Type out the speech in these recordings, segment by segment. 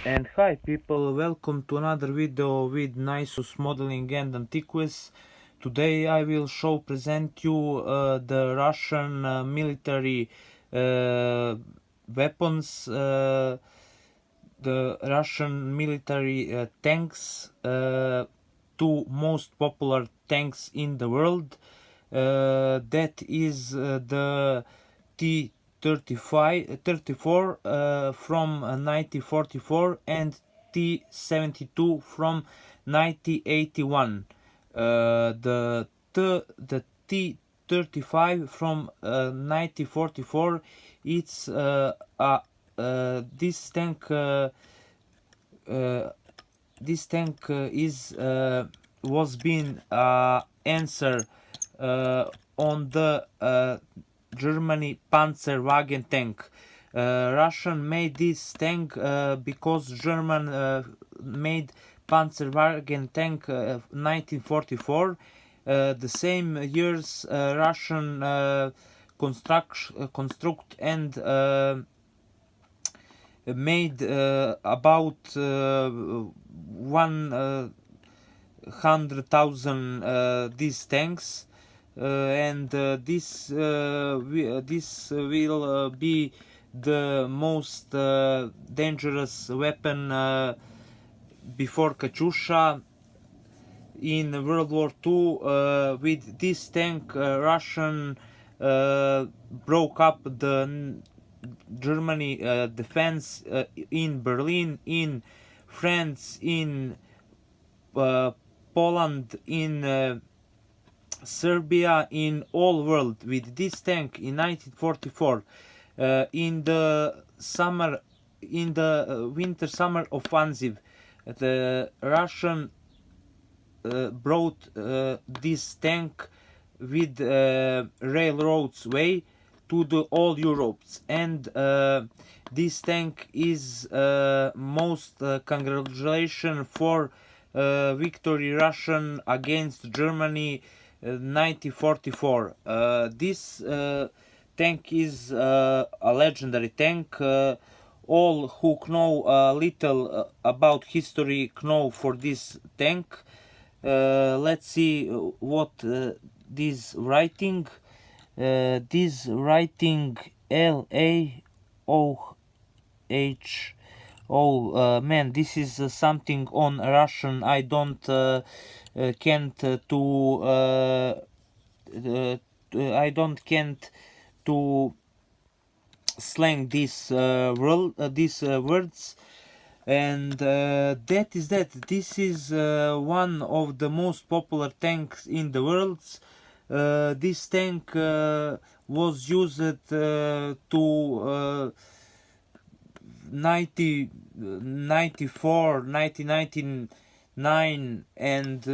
And hi people, welcome to another video with Nisus Modeling and Antiques. Today I will present you the Russian military weapons, the Russian military tanks, two most popular tanks in the world. That is the T-34 from 1944 and T-72 from 1981. The T-35 from 1944, it's this tank is was being answer on the Germany Panzerwagen tank. Russian made this tank because German made Panzerwagen tank 1944. The same years Russian construct and made about 100,000 these tanks, and this will be the most dangerous weapon before Katyusha in World War II. With this tank, Russian broke up the Germany defense in Berlin, in France, in Poland, in Serbia, in all world. With this tank in 1944, in the winter summer offensive, the Russian brought this tank with railroads way to the all Europes, and this tank is most congratulation for victory Russian against Germany 1944. This tank is a legendary tank. All who know a little about history know for this tank. Let's see what this writing. This writing LAOH. Oh man, this is something on Russian. I don't can't to I don't can't to slang these words, and that is that. This is one of the most popular tanks in the world. This tank was used to 1994, 1999, and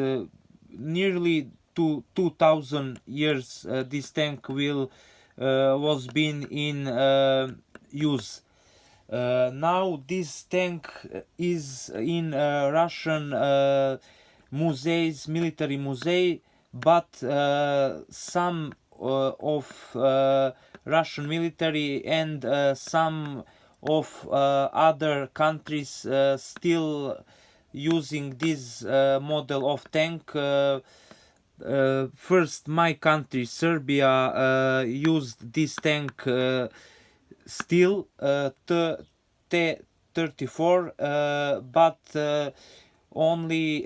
nearly to 2000 years. This tank will was been in use. Now this tank is in Russian museums, military museum, but some of Russian military and some of other countries still using this model of tank. First, my country, Serbia, used this tank still, T-34, but only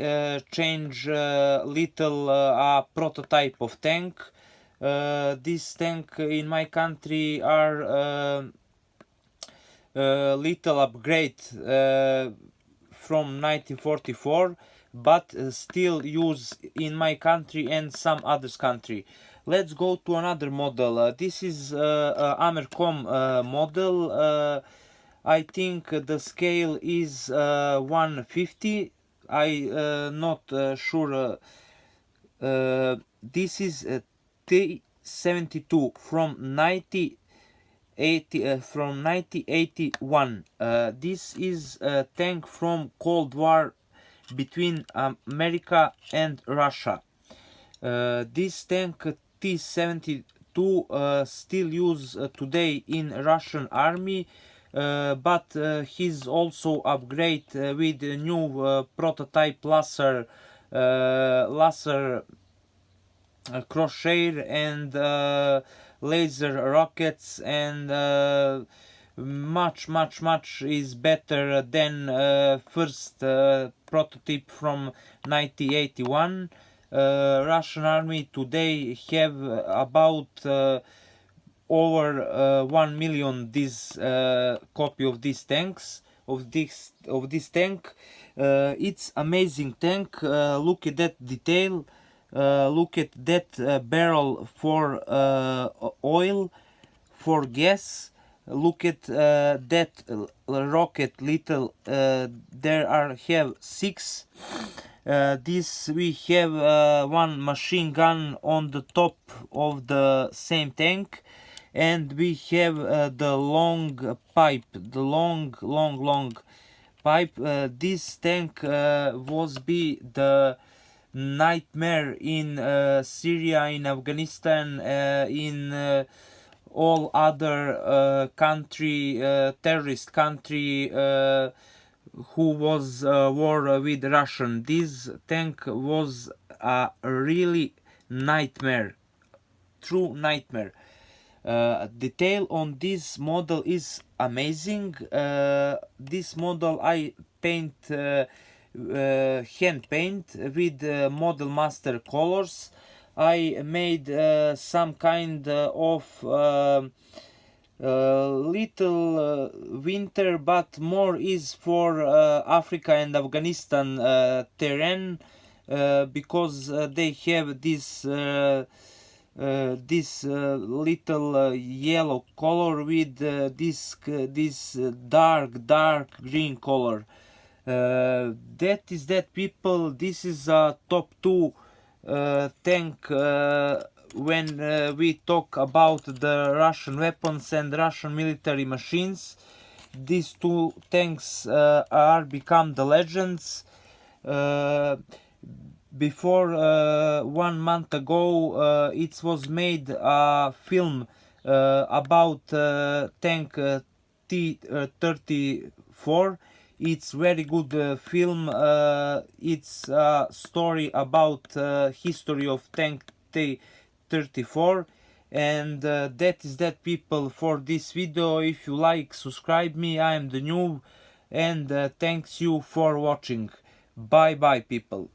change little a prototype of tank. This tank in my country are little upgrade from 1944, but still use in my country and some others country. Let's go to another model. This is Amercom model. I think the scale is 150. I not sure. This is T-72 from 1981. This is a tank from Cold War between America and Russia. This tank T-72 still used today in Russian army. but he's also upgrade with a new prototype laser crosshair and laser rockets, and much is better than first prototype from 1981. Russian army today have about over 1 million this copy of these tanks of this tank. It's amazing tank. Look at that detail. Look at that barrel for oil, for gas. Look at that rocket little. There have 6. This we have one machine gun on the top of the same tank, and we have the long pipe, the long pipe. This tank was be the nightmare in Syria, in Afghanistan, in all other terrorist country who was war with Russian. This tank was a really nightmare, true nightmare. Detail on this model is amazing. This model I paint hand paint with Model Master colors. I made some kind of little winter, but more is for Africa and Afghanistan terrain, because they have this little yellow color with this dark green color. That is that, people. This is a top 2 tank when we talk about the Russian weapons and Russian military machines. These 2 tanks are become the legends. Before 1 month ago, it was made a film about tank T-34. It's very good film. It's a story about history of tank T-34, and that is that, people, for this video. If you like, subscribe me. I am the noob, and thanks you for watching. Bye bye, people.